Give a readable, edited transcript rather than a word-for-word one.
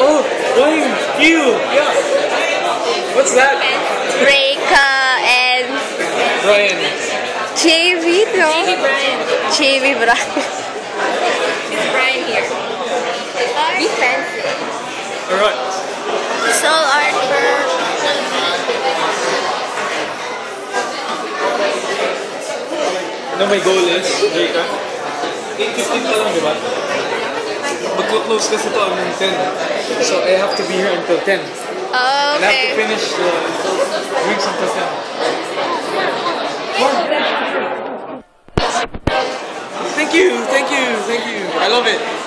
Oh, wine! Ew! Yeah! What's that? Reka and Brian. JV, no? JV Brian. She's Brian here. Be fancy. Alright. Soul art for Ano my goal is, Rika? 8:15 pa lang, di ba? Mag-close kasi ito ang 10. So I have to be here until 10. Oh, And I have to okay. finish the drinks until 10. Thank you, thank you, thank you. I love it.